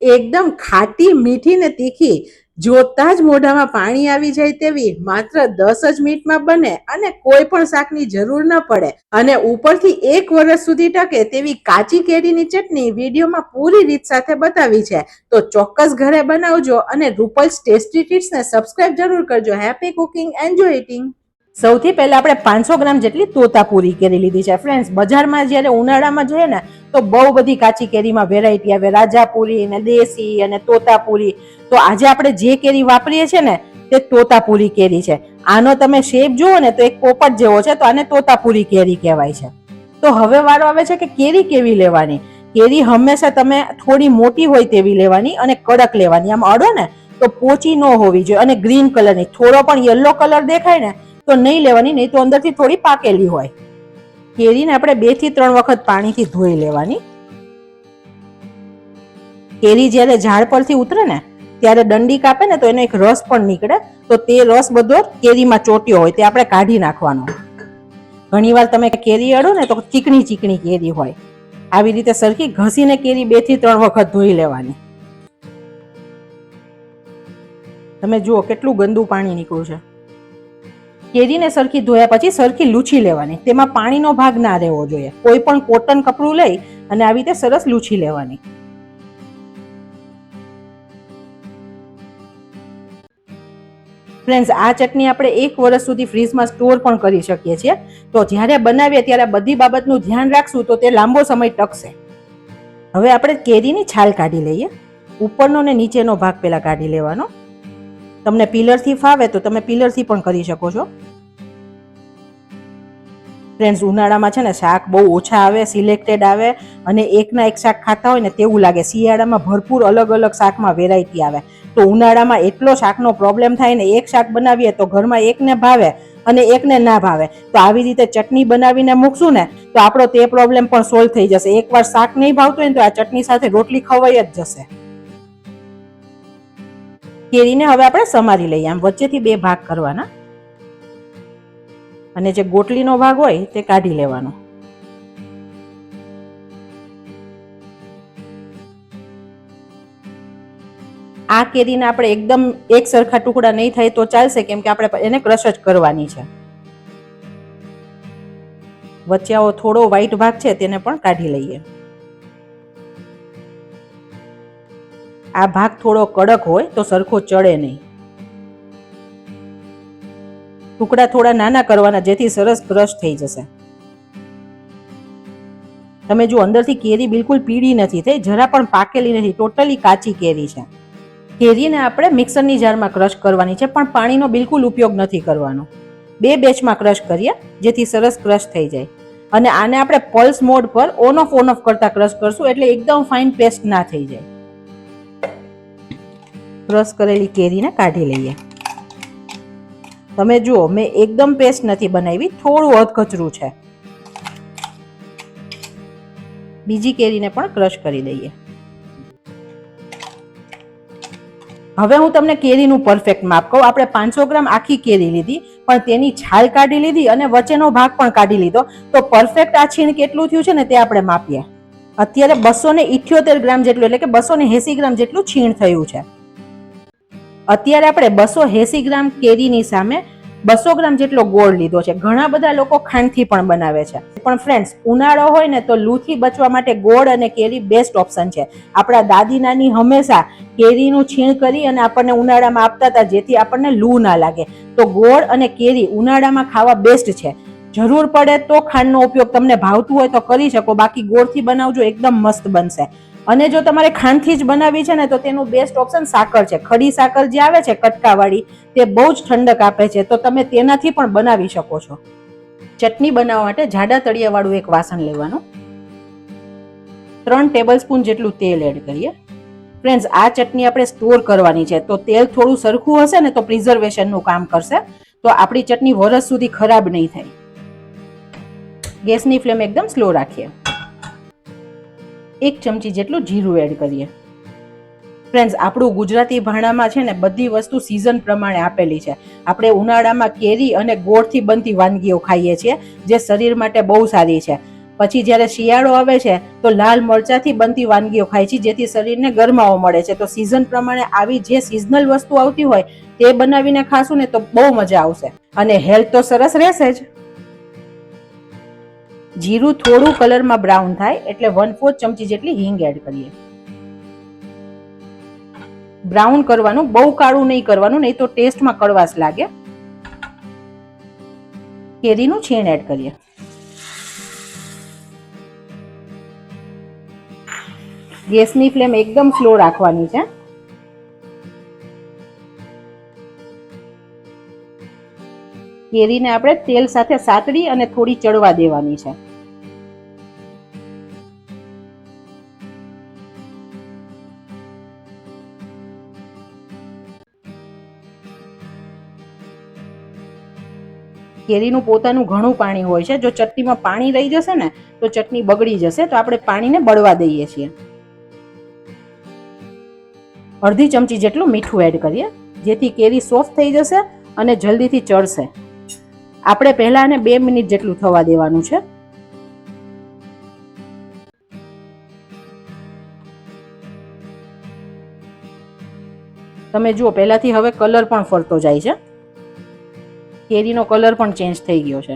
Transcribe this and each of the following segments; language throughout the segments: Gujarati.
એકદમ ખાટી, મીઠી ને તીખી, જોતા જ મોઢામાં પાણી આવી જાય તેવી માત્ર 10 જ મિનિટમાં બને અને કોઈ પણ શાકની જરૂર ન પડે અને ઉપરથી 1 વર્ષ સુધી ટકે તેવી કાચી કેરીની ચટણી વિડીયોમાં પૂરી રીત સાથે બતાવી છે. તો ચોક્કસ ઘરે બનાવજો અને રૂપલ્સ ટેસ્ટી ટ્રીટ્સને સબસ્ક્રાઇબ જરૂર કરજો. Happy cooking, enjoy eating. સૌથી પહેલા આપણે 500 ગ્રામ જેટલી તોતાપુરી કેરી લીધી છે. ફ્રેન્ડ્સ, બજારમાં જ્યારે ઉનાળામાં જોઈએ ને તો બહુ બધી કાચી કેરીમાં વેરાયટી આવે, રાજાપુરી ને દેશી અને તોતાપુરી. તો આજે આપણે જે કેરી વાપરીએ છીએ ને તે તોતાપુરી કેરી છે. આનો તમે શેપ જુઓ ને તો એક પોપટ જેવો છે, તો આને તોતાપુરી કેરી કહેવાય છે. તો હવે વારો આવે છે કે કેરી કેવી લેવાની. કેરી હંમેશા તમે થોડી મોટી હોય તેવી લેવાની અને કડક લેવાની. આમ અડો ને તો પોચી ન હોવી જોઈએ અને ગ્રીન કલરની. થોડો પણ યલો કલર દેખાય ને તો નહીં લેવાની, નહીં તો અંદરથી થોડી પાકેલી હોય. કેરીને આપણે 2 થી 3 વખત પાણીથી ધોઈ લેવાની. કેરી જ્યારે ઝાડ પરથી ઉતરે ને ત્યારે ડંડી કાપે ને તો એનો એક રસ પણ નીકળે, તો તે રસ બધો કેરીમાં ચોટ્યો હોય તે આપણે કાઢી નાખવાનો. ઘણીવાર તમે કેરી અડો ને તો ચીકણી ચીકણી કેરી હોય. આવી રીતે સરખી ઘસીને કેરી 2 થી 3 વખત ધોઈ લેવાની. તમે જુઓ કેટલું ગંદુ પાણી નીકળ્યું છે. કેરીને સરખી ધોયા પછી સરખી લૂછી લેવાની. તેમાં પાણીનો ભાગ ના રહેવો જોઈએ. કોઈ પણ કોટન કપડું લઈ અને આવી રીતે સરસ લૂછી લેવાની. ફ્રેન્ડ્સ, આ ચટણી આપણે 1 વર્ષ સુધી ફ્રીજમાં સ્ટોર પણ કરી શકીએ છીએ. તો જ્યારે બનાવીએ ત્યારે બધી બાબતનું ધ્યાન રાખશું તો તે લાંબો સમય ટકશે. હવે આપણે કેરીની છાલ કાઢી લઈએ. ઉપરનો ને નીચેનો ભાગ પહેલા કાઢી લેવાનો. તમને પીલરથી ફાવે તો તમે પીલરથી પણ કરી શકો છો. ફ્રેન્ડ્સ, ઉનાળામાં છે ને શાક બહુ ઓછા આવે, સિલેક્ટેડ આવે અને એકના એક શાક ખાતા હોય ને તેવું લાગે. શિયાળામાં ભરપૂર અલગ અલગ શાકમાં વેરાયટી આવે. તો ઉનાળામાં એટલો શાકનો પ્રોબ્લેમ થાય ને, એક શાક બનાવીએ તો ઘરમાં એકને ભાવે અને એકને ના ભાવે. તો આવી રીતે ચટણી બનાવીને મૂકશું ને તો આપણો તે પ્રોબ્લેમ પણ સોલ્વ થઈ જશે. એકવાર શાક નહીં ભાવતું હોય ને તો આ ચટણી સાથે રોટલી ખવાઈ જ જશે. કેરીને હવે આપણે સમારી લઈએ. આમ વચ્ચેથી 2 ભાગ કરવાના અને જે ગોટલીનો ભાગ હોય તે કાઢી લેવાનો. આ કેરીને આપણે એકદમ એક સરખા ટુકડા નહીં થાય તો ચાલશે, કેમ કે આપણે એને ક્રશ જ કરવાની છે. વચ્ચે આવો થોડો વ્હાઈટ ભાગ છે તેને પણ કાઢી લઈએ. આ ભાગ થોડો કડક હોય તો સરખો ચડે નહીં. ટુકડા થોડા નાના કરવાના જેથી સરસ ક્રશ થઈ જશે. તમે જો અંદરથી કેરી બિલકુલ પીળી નથી થઈ, જરા પણ પાકેલી નથી, ટોટલી કાચી કેરી છે. કેરીને આપણે મિક્સરની જારમાં ક્રશ કરવાની છે, પણ પાણીનો બિલકુલ ઉપયોગ નથી કરવાનો. 2 બેચમાં ક્રશ કરીએ જેથી સરસ ક્રશ થઈ જાય. અને આને આપણે પલ્સ મોડ પર ઓન ઓફ કરતા ક્રશ કરશું એટલે એકદમ ફાઇન પેસ્ટ ના થઈ જાય. ક્રશ કરેલી કેરીને કાઢી લઈએ. તમે જુઓ, મેં એકદમ પેસ્ટ નથી બનાવી, થોડું અધકચરું છે. બીજી કેરીને પણ ક્રશ કરી દઈએ. હવે હું તમને કેરીનું પરફેક્ટ માપ કહું. આપણે 500 ગ્રામ આખી કેરી લીધી, પણ તેની છાલ કાઢી લીધી અને વચ્ચેનો ભાગ પણ કાઢી લીધો. તો પરફેક્ટ આ છીણ કેટલું થયું છે ને તે આપણે માપીએ. અત્યારે 278 ગ્રામ જેટલું, એટલે કે 280 ગ્રામ જેટલું છીણ થયું છે. અત્યારે આપણે 280 ગ્રામ કેરીની સામે 200 ગ્રામ જેટલો ગોળ લીધો છે. ઘણા બધા લોકો ખાંડથી પણ બનાવે છે, પણ ફ્રેન્ડ્સ, ઉનાળો હોય ને તો લૂથી બચવા માટે ગોળ અને કેરી બેસ્ટ ઓપ્શન છે. આપણા દાદી નાની હંમેશા કેરીનું છીણ કરી અને આપણને ઉનાળામાં આપતા હતા, જેથી આપણને લૂ ના લાગે. તો ગોળ અને કેરી ઉનાળામાં ખાવા બેસ્ટ છે. જરૂર પડે તો ખાંડનો ઉપયોગ તમને ભાવતું હોય તો કરી શકો, બાકી ગોળથી બનાવજો, એકદમ મસ્ત બનશે. અને જો તમારે ખાંડથી જ બનાવી છે ને તો તેનું બેસ્ટ ઓપ્શન સાકર છે. ખડી સાકર જે આવે છે કટકાવાળી, તે બહુ જ ઠંડક આપે છે, તો તમે તેનાથી પણ બનાવી શકો છો. ચટણી બનાવવા માટે જાડા તળિયાવાળું એક વાસણ લેવાનું. 3 ટેબલસ્પૂન જેટલું તેલ એડ કરીએ. ફ્રેન્ડ્સ, આ ચટણી આપણે સ્ટોર કરવાની છે, તો તેલ થોડું સરખું હશે ને તો પ્રિઝર્વેશનનું કામ કરશે. તો આપણી ચટણી વરસ સુધી ખરાબ નહીં થાય. ગેસની ફ્લેમ એકદમ સ્લો રાખીએ. 1 ચમચી જેટલું જીરું એડ કરીએ. ફ્રેન્ડ્સ, આપણું ગુજરાતી ભાણામાં છે ને બધી વસ્તુ સિઝન પ્રમાણે આપેલી છે. આપણે ઉનાળામાં કેરી અને ગોળથી બનતી વાનગીઓ ખાઈએ છીએ, જે શરીર માટે બહુ સારી છે. પછી જ્યારે શિયાળો આવે છે તો લાલ મરચાથી બનતી વાનગીઓ ખાય છે, જેથી શરીરને ગરમાવો મળે છે. તો સિઝન પ્રમાણે આવી જે સિઝનલ વસ્તુ આવતી હોય તે બનાવીને ખાશું ને તો બહુ મજા આવશે અને હેલ્થ તો સરસ રહેશે જ. જીરું થોડું કલરમાં બ્રાઉન થાય એટલે 1/4 ચમચી જેટલી હિંગ એડ કરીએ. બ્રાઉન કરવાનું, બહુ કાળું નહીં કરવાનું, નહીં તો ટેસ્ટમાં કડવાશ લાગે. કેરીનું છીણ એડ કરીએ. ગેસની ફ્લેમ એકદમ સ્લો રાખવાની છે. કેરીને આપણે તેલ સાથે સાતડી અને થોડી ચડવા દેવાની છે. કેરીનું પોતાનું ઘણું પાણી હોય છે. જો ચટણીમાં પાણી રહી જશે ને તો ચટણી બગડી જશે, તો આપણે પાણીને બળવા દઈએ છીએ. અડધી ચમચી જેટલું મીઠું એડ કરીએ, જેથી કેરી સોફ્ટ થઈ જશે અને જલ્દીથી ચડશે. આપણે પહેલા આને 2 મિનિટ જેટલું થવા દેવાનું છે. તમે જુઓ પહેલાથી હવે કલર પણ ફરતો જાય છે. કેરીનો કલર પણ ચેન્જ થઈ ગયો છે.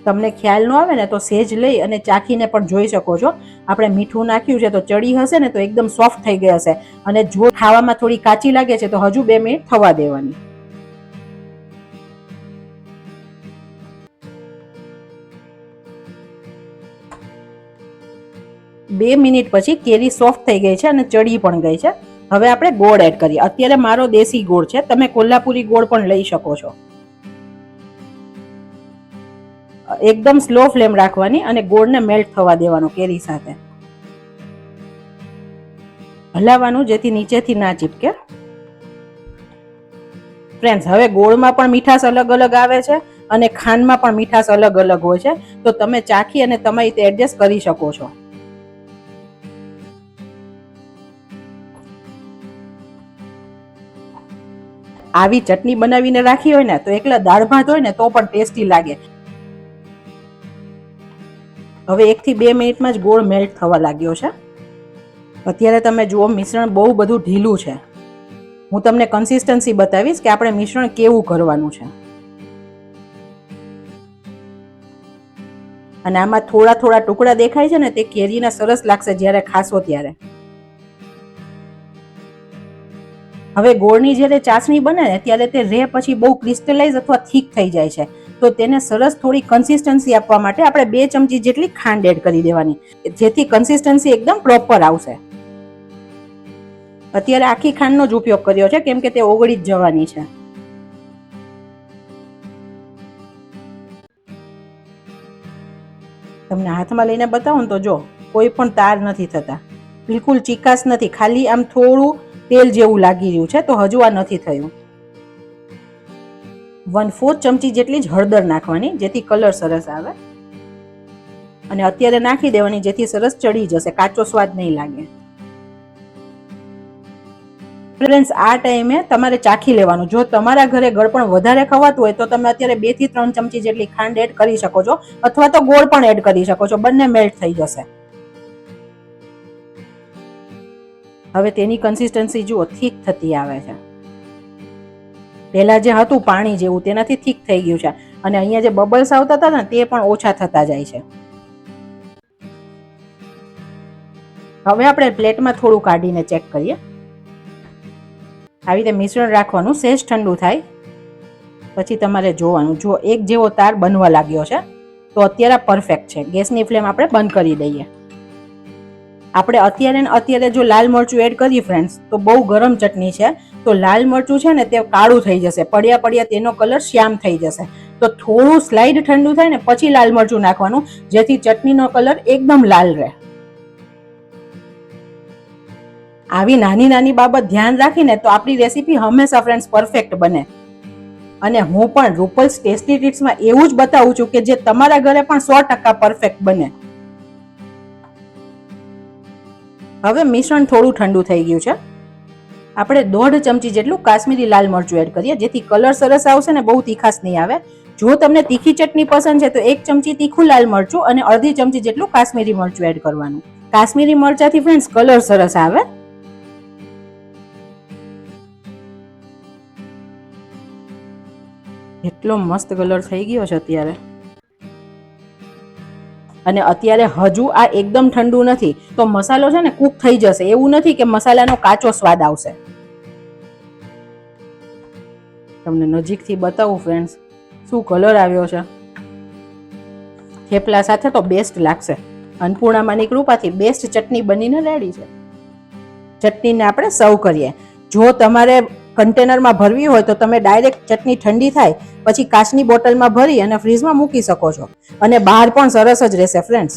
તમને ખ્યાલ ન આવે ને તો સેજ લઈ અને ચાખીને પણ જોઈ શકો છો. આપણે મીઠું નાખ્યું છે તો ચડી હશે ને તો એકદમ સોફ્ટ થઈ ગઈ હશે, અને જો ખાવામાં થોડી કાચી લાગે છે તો હજુ 2 મિનિટ થવા દેવાની. બે મિનિટ પછી કેરી સોફ્ટ થઈ ગઈ છે અને ચડી પણ ગઈ છે. હવે આપણે ગોળ એડ કરીએ. અત્યારે મારો દેશી ગોળ છે, તમે કોલ્હાપુરી ગોળ પણ લઈ શકો છો. એકદમ સ્લો ફ્લેમ રાખવાની અને ગોળને મેલ્ટ થવા દેવાનો કેરી સાથે. હલાવવાનું જેથી નીચેથી ના ચીપકે. ફ્રેન્ડ્સ, હવે ગોળમાં પણ મીઠાશ અલગ અલગ આવે છે અને ખાંડમાં પણ મીઠાશ અલગ અલગ હોય છે, તો તમે ચાખી અને તમારી રીતે એડજસ્ટ કરી શકો છો. આવી ચટણી બનાવીને રાખી હોય ને તો એકલા દાળ ભાત હોય ને તો પણ ટેસ્ટી લાગે. હવે 1 થી 2 મિનિટમાં જ ગોળ મેલ્ટ થવા લાગ્યો છે. અત્યારે તમે જુઓ મિશ્રણ બહુ બધું ઢીલું છે. હું તમને કન્સિસ્ટન્સી બતાવીશ કે આપણે મિશ્રણ કેવું કરવાનું છે. અને આમાં થોડા થોડા ટુકડા દેખાય છે ને, તે કેરીના સરસ લાગશે જ્યારે ખાશો ત્યારે. હવે ગોળની જ્યારે ચાસણી બને ને ત્યારે તે રહે પછી બહુ ક્રિસ્ટલાઇઝ અથવા થીક થઈ જાય છે, તો તેને સરસ થોડી કન્સિસ્ટન્સી આપવા માટે આપણે 2 ચમચી જેટલી ખાંડ એડ કરી દેવાની, જેથી કન્સિસ્ટન્સી એકદમ પ્રોપર આવશે. અત્યારે આખી ખાંડનો જ ઉપયોગ કર્યો છે કેમ કે તે ઓગળી જ જવાની છે. તમને હાથમાં લઈને બતાવું ને તો જો કોઈ પણ તાર નથી થતા, બિલકુલ ચીકાશ નથી, ખાલી આમ થોડું તેલ જેવું લાગી રહ્યું છે, તો હજુ આ નથી થયું. 1/4 ચમચી જેટલી જ હળદર નાખવાની, જેથી કલર સરસ આવે, અને અત્યારે નાખી દેવાની જેથી સરસ ચડી જશે, કાચો સ્વાદ નહીં લાગે. ફ્રેન્ડ્સ, આ ટાઈમે તમારે ચાખી લેવાનું. જો તમારા ઘરે ગળપણ વધારે ખવાતું હોય તો તમે અત્યારે 2 થી 3 ચમચી જેટલી ખાંડ એડ કરી શકો છો, અથવા તો ગોળ પણ એડ કરી શકો છો. બંને મેલ્ટ થઈ જશે. હવે તેની કન્સિસ્ટન્સી જુઓ, થીક થતી આવે છે. પહેલા જે હતું પાણી જેવું તેનાથી થીક થઈ ગયું છે, અને અહીંયા જે બબલ્સ આવતા હતા ને તે પણ ઓછા થતા જાય છે. હવે આપણે પ્લેટમાં થોડું કાઢીને ચેક કરીએ. આવી રીતે મિશ્રણ રાખવાનું, સહેજ ઠંડુ થાય પછી તમારે જોવાનું. જો એક જેવો તાર બનવા લાગ્યો છે તો અત્યારે પરફેક્ટ છે. ગેસની ફ્લેમ આપણે બંધ કરી દઈએ. આપણે અત્યારે જો લાલ મરચું એડ કરીએ ફ્રેન્ડ્સ, તો બહુ ગરમ ચટણી છે, તો લાલ મરચું છે ને તે કાળું થઈ જશે, પડ્યા પડ્યા તેનો કલર શ્યામ થઈ જશે. તો થોડું સ્લાઇડ ઠંડુ થાય ને પછી લાલ મરચું નાખવાનું, જેથી ચટણીનો કલર એકદમ લાલ રહે. આવી નાની નાની બાબત ધ્યાન રાખીને તો આપણી રેસીપી હંમેશા ફ્રેન્ડ્સ પરફેક્ટ બને. અને હું પણ રૂપલ્સ ટેસ્ટી ટ્રીટ્સમાં એવું જ બતાવું છું કે જે તમારા ઘરે પણ 100% પરફેક્ટ બને. હવે મિશ્રણ થોડું ઠંડુ થઈ ગયું છે. આપણે 1.5 ચમચી જેટલું કાશ્મીરી લાલ મરચું એડ કરીએ, જેથી કલર સરસ આવશે ને બહુ તીખાશ નહીં આવે. જો તમને તીખી ચટણી પસંદ છે તો 1 ચમચી તીખું લાલ મરચું અને અડધી ચમચી જેટલું કાશ્મીરી મરચું એડ કરવાનું. કાશ્મીરી મરચાથી ફ્રેન્ડ્સ કલર સરસ આવે. એટલો મસ્ત કલર થઈ ગયો છે અત્યારે. અને અત્યારે હજુ આ એકદમ ઠંડુ નથી, તો મસાલો છે ને કૂક થઈ જશે. એવું નથી કે મસાલાનો કાચો સ્વાદ આવશે. તમને નજીકથી બતાવું ફ્રેન્ડ્સ શું કલર આવ્યો છે. થેપલા સાથે તો બેસ્ટ લાગશે. અન્નપૂર્ણામાંની કૃપાથી બેસ્ટ ચટણી બનીને રેડી છે. ચટણીને આપણે સર્વ કરીએ. જો તમારે કન્ટેનરમાં ભરવી હોય તો તમે ડાયરેક્ટ ચટણી ઠંડી થાય પછી કાચની બોટલમાં ભરી અને ફ્રીજમાં મૂકી શકો છો, અને બહાર પણ સરસ જ રહેશે ફ્રેન્ડ્સ.